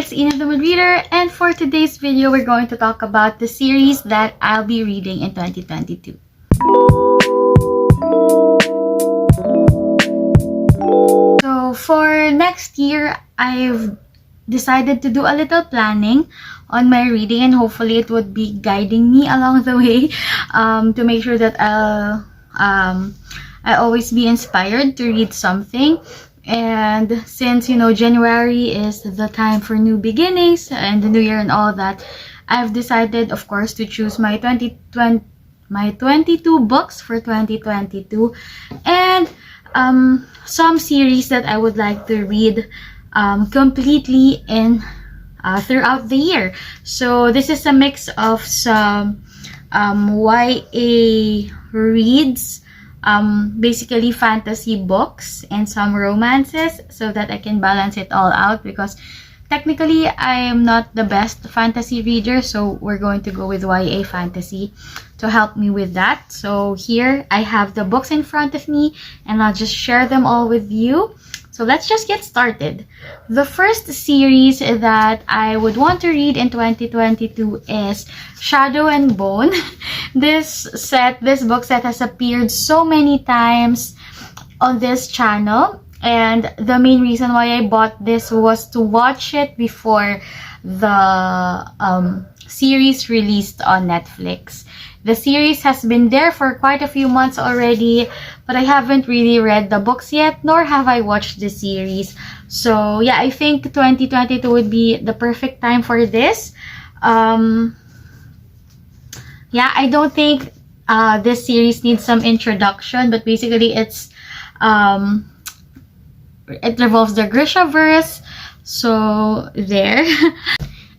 it's Ina the Mood Reader, and for today's video, we're going to talk about the series that I'll be reading in 2022. So for next year, I've decided to do a little planning on my reading, and hopefully it would be guiding me along the way to make sure that I'll always be inspired to read something. And since, you know, January is the time for new beginnings and the new year and all that, I've decided, of course, to choose my 22 books for 2022 and some series that I would like to read completely in throughout the year. So this is a mix of some YA reads, basically fantasy books, and some romances, so that I can balance it all out, because technically I am not the best fantasy reader, so we're going to go with YA fantasy to help me with that. So here I have the books in front of me, and I'll just share them all with you. So let's just get started. The first series that I would want to read in 2022 is Shadow and Bone. This book set has appeared so many times on this channel, and the main reason why I bought this was to watch it before the series released on Netflix. The series has been there for quite a few months already, but I haven't really read the books yet, nor have I watched the series. So yeah, I think 2022 would be the perfect time for this. Yeah, I don't think this series needs some introduction, but basically it revolves the Grishaverse. So there.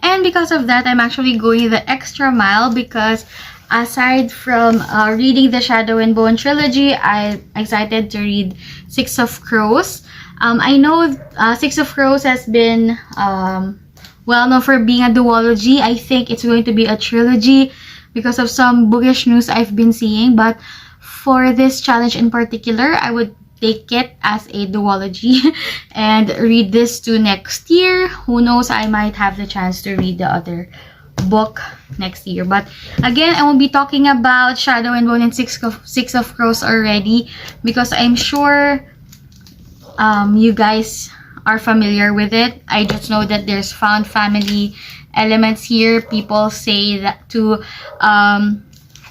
And because of that, I'm actually going the extra mile, because aside from reading the Shadow and Bone trilogy, I'm excited to read Six of Crows. I know Six of Crows has been well known for being a duology. I think it's going to be a trilogy because of some bookish news I've been seeing. But for this challenge in particular, I would take it as a duology and read this to next year. Who knows, I might have the chance to read the other book next year. But again, I won't be talking about Shadow and Bone and Six of Crows already, because I'm sure you guys are familiar with it. I just know that there's found family elements here. People say that to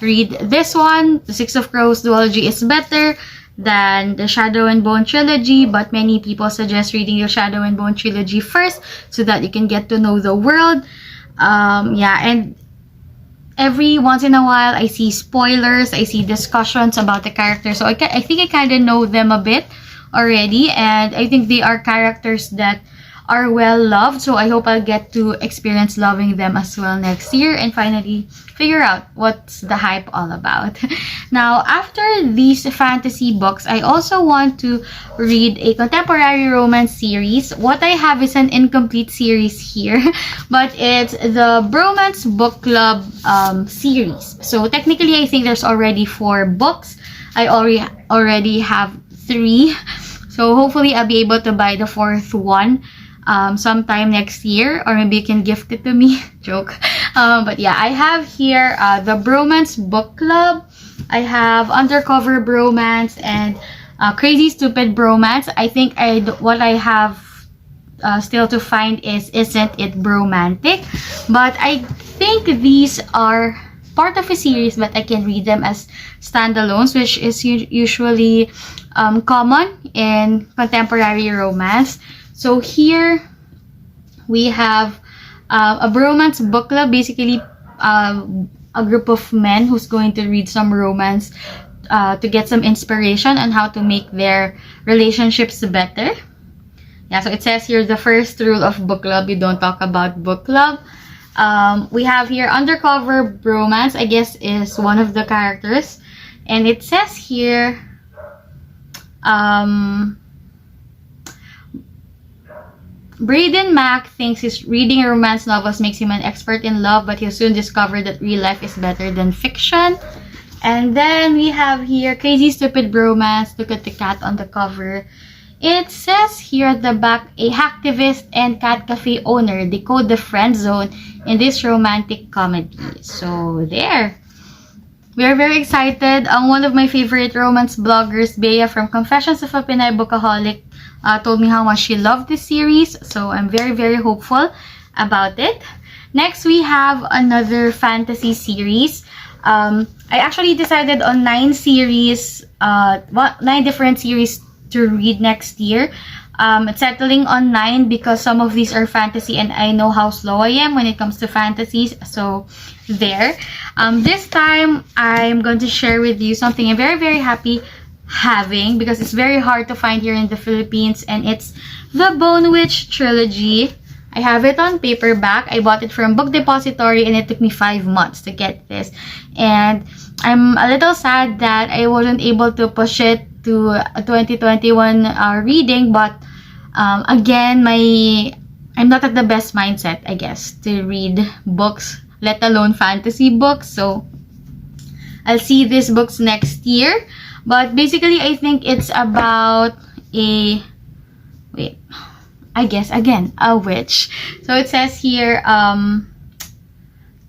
read this one, the Six of Crows duology, is better than the Shadow and Bone trilogy, but many people suggest reading the Shadow and Bone trilogy first so that you can get to know the world. Yeah, and every once in a while I see spoilers, I see discussions about the characters, so I think I kind of know them a bit already, and I think they are characters that are well loved, so I hope I'll get to experience loving them as well next year and finally figure out what's the hype all about. Now, after these fantasy books, I also want to read a contemporary romance series. What I have is an incomplete series here, but it's the Bromance Book Club series. So technically, I think there's already 4 books. I already have 3. So hopefully I'll be able to buy the 4th one sometime next year, or maybe you can gift it to me. Joke. But yeah, I have here the Bromance Book Club. I have Undercover Bromance and Crazy Stupid Bromance. I think what I have still to find is Isn't It Bromantic? But I think these are part of a series, but I can read them as standalones, which is usually common in contemporary romance. So here we have a Bromance Book Club, basically a group of men who's going to read some romance to get some inspiration on how to make their relationships better. Yeah, so it says here, the first rule of book club, you don't talk about book club. We have here Undercover Bromance, I guess is one of the characters. And it says here, Braden Mack thinks his reading romance novels makes him an expert in love, but he'll soon discover that real life is better than fiction. And then we have here Crazy Stupid Bromance. Look at the cat on the cover. It says here at the back, a hacktivist and cat cafe owner decode the friend zone in this romantic comedy. So there. We're very excited. One of my favorite romance bloggers, Bea from Confessions of a Pinay Bookaholic, told me how much she loved this series. So I'm very, very hopeful about it. Next, we have another fantasy series. I actually decided on 9 series, 9 different series to read next year. It's settling on 9 because some of these are fantasy and I know how slow I am when it comes to fantasies. So there. This time, I'm going to share with you something I'm very, very happy having because it's very hard to find here in the Philippines, and it's the Bone Witch trilogy. I have it on paperback. I bought it from Book Depository and it took me 5 months to get this. And I'm a little sad that I wasn't able to push it to a 2021 reading, but again, I'm not at the best mindset, I guess, to read books, let alone fantasy books. So I'll see these books next year. But basically, I think it's about a witch. So it says here,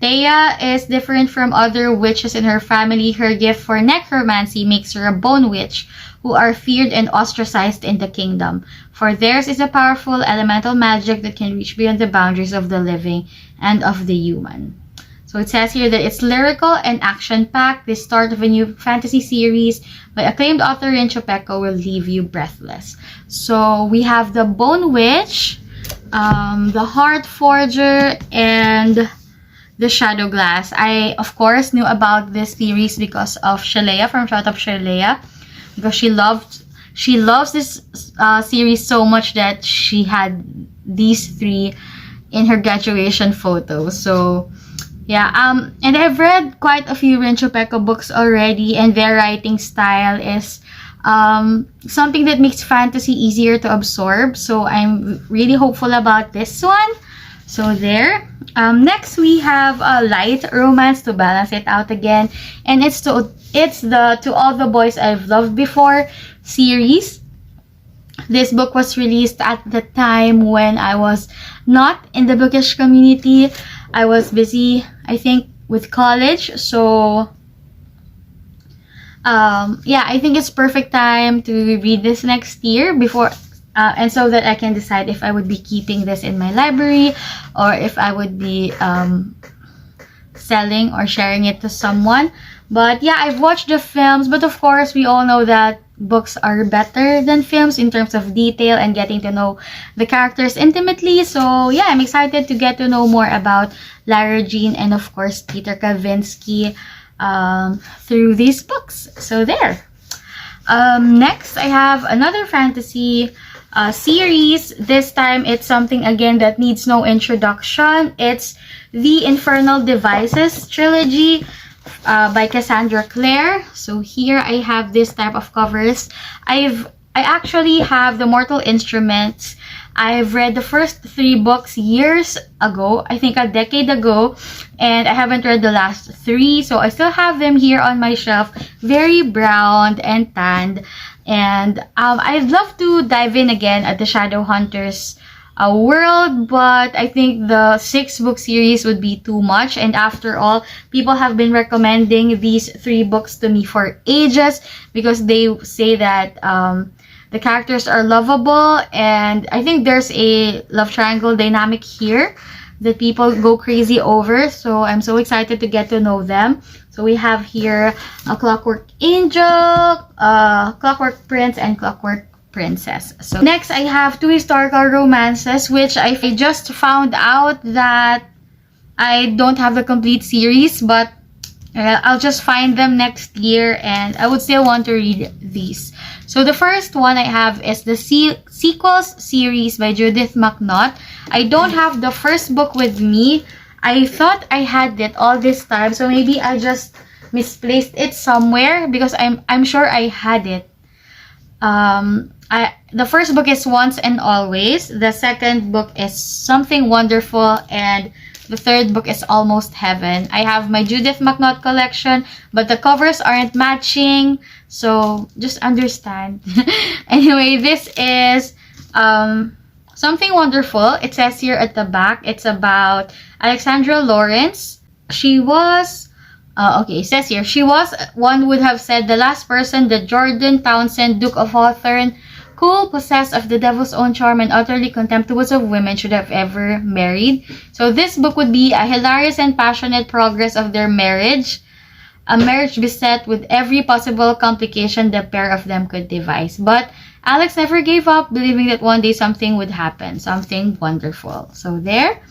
Thea is different from other witches in her family. Her gift for necromancy makes her a bone witch, who are feared and ostracized in the kingdom. For theirs is a powerful elemental magic that can reach beyond the boundaries of the living and of the human. So it says here that it's lyrical and action-packed. The start of a new fantasy series by acclaimed author Rincho Pecco will leave you breathless. So we have the Bone Witch, the Heart Forger, and the Shadow Glass. I, of course, knew about this series because of Shalea from Shut Up Shalea, because she loves this series so much that she had these 3 in her graduation photo. So yeah, and I've read quite a few Rincho Pecco books already, and their writing style is something that makes fantasy easier to absorb. So I'm really hopeful about this one. So there. Next we have a light romance to balance it out again, and it's the To All the Boys I've Loved Before series. This book was released at the time when I was not in the bookish community. I was busy, I think, with college. So yeah, I think it's perfect time to read this next year before and so that I can decide if I would be keeping this in my library or if I would be selling or sharing it to someone. But yeah, I've watched the films, but of course we all know that books are better than films in terms of detail and getting to know the characters intimately. So yeah, I'm excited to get to know more about Lara Jean and of course Peter Kavinsky through these books. So there. Next, I have another fantasy series. This time, it's something again that needs no introduction. It's the Infernal Devices trilogy by Cassandra Clare. So here I have this type of covers. I actually have the Mortal Instruments. I've read the first 3 books years ago, I think a decade ago, and I haven't read the last 3, so I still have them here on my shelf, very browned and tanned. And I'd love to dive in again at the Shadowhunters world, but I think the 6-book series would be too much. And after all, people have been recommending these 3 books to me for ages because they say that the characters are lovable, and I think there's a love triangle dynamic here that people go crazy over. So I'm so excited to get to know them. So we have here a Clockwork Angel, Clockwork Prince, and Clockwork Princess. So next I have 2 historical romances, which I just found out that I don't have the complete series, but I'll just find them next year and I would still want to read these. So the first one I have is the Sequels series by Judith McNaught. I don't have the first book with me. I thought I had it all this time, so maybe I just misplaced it somewhere because I'm sure I had it. The first book is Once and Always. The second book is Something Wonderful, and The third book is Almost Heaven. I have my Judith McNaught collection, but the covers aren't matching, so just understand. Anyway, this is Something Wonderful. It says here at the back, it's about Alexandra Lawrence. She was, it says here, she was, one would have said, the last person that Jordan Townsend, Duke of Hawthorne, cool, possessed of the devil's own charm, and utterly contemptuous of women, should have ever married. So this book would be a hilarious and passionate progress of their marriage. A marriage beset with every possible complication the pair of them could devise. But Alex never gave up, believing that one day something would happen, something wonderful. So there.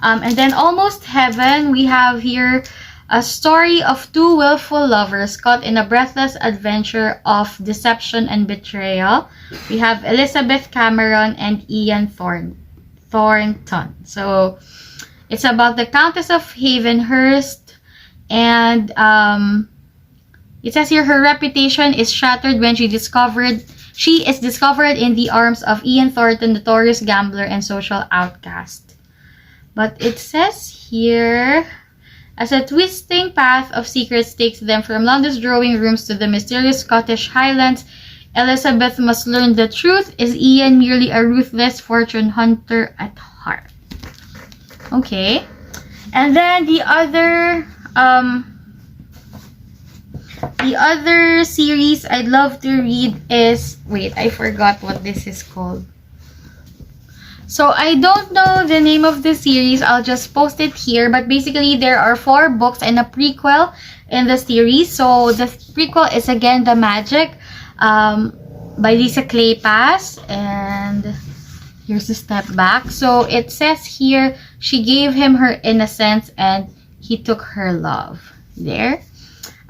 And then Almost Heaven, we have here a story of two willful lovers caught in a breathless adventure of deception and betrayal. We have Elizabeth Cameron and Ian Thornton. So it's about the Countess of Havenhurst, and it says here her reputation is shattered when she is discovered in the arms of Ian Thornton, notorious gambler and social outcast. But it says here, as a twisting path of secrets takes them from London's drawing rooms to the mysterious Scottish Highlands, Elizabeth must learn the truth. Is Ian merely a ruthless fortune hunter at heart? Okay. And then the other series I'd love to read is, wait, I forgot what this is called. So I don't know the name of the series. I'll just post it here. But basically, there are 4 books and a prequel in the series. So the prequel is again The Magic by Lisa Kleypas. And here's the step back. So it says here, she gave him her innocence and he took her love. There.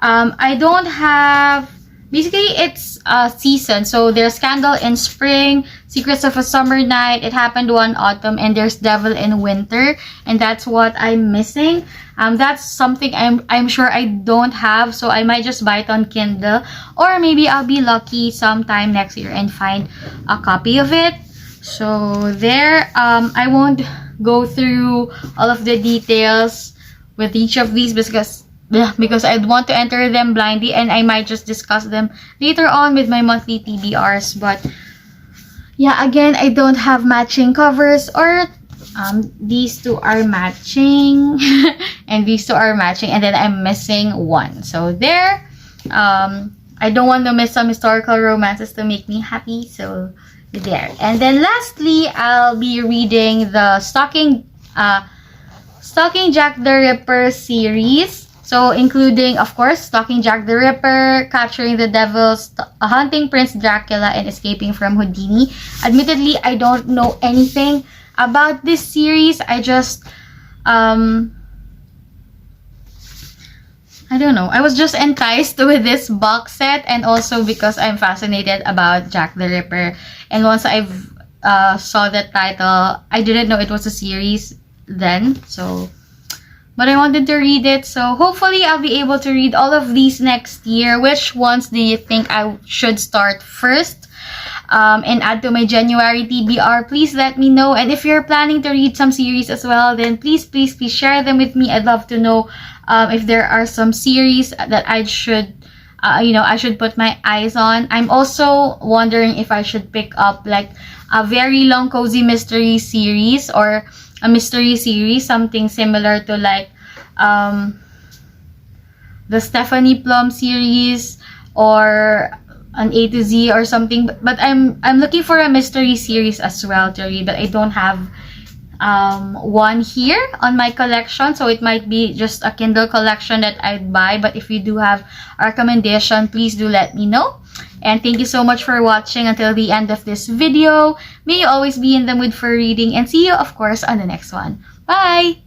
I don't have... Basically, it's a season. So there's Scandal in Spring, Secrets of a Summer Night, It Happened One Autumn, and there's Devil in Winter. And that's what I'm missing. That's something I'm sure I don't have. So I might just buy it on Kindle. Or maybe I'll be lucky sometime next year and find a copy of it. So there, I won't go through all of the details with each of these because I'd want to enter them blindly, and I might just discuss them later on with my monthly TBRs. But yeah, again, I don't have matching covers, or these two are matching and these two are matching, and then I'm missing one. So there, I don't want to miss some historical romances to make me happy. So there. And then lastly, I'll be reading the Stalking Jack the Ripper series. So, including, of course, Stalking Jack the Ripper, Capturing the Devils, Hunting Prince Dracula, and Escaping from Houdini. Admittedly, I don't know anything about this series. I just, I don't know. I was just enticed with this box set, and also because I'm fascinated about Jack the Ripper. And once I've saw the title, I didn't know it was a series then. So... but I wanted to read it, so hopefully I'll be able to read all of these next year. Which ones do you think I should start first and add to my January TBR? Please let me know. And if you're planning to read some series as well, then please share them with me. I'd love to know if there are some series that I should put my eyes on. I'm also wondering if I should pick up like a very long cozy mystery series, or a mystery series, something similar to like the Stephanie Plum series, or an A to Z or something. But I'm looking for a mystery series as well to read, but I don't have one here on my collection, so it might be just a Kindle collection that I'd buy. But if you do have a recommendation, please do let me know. And thank you so much for watching until the end of this video. May you always be in the mood for reading, and see you, of course, on the next one. Bye!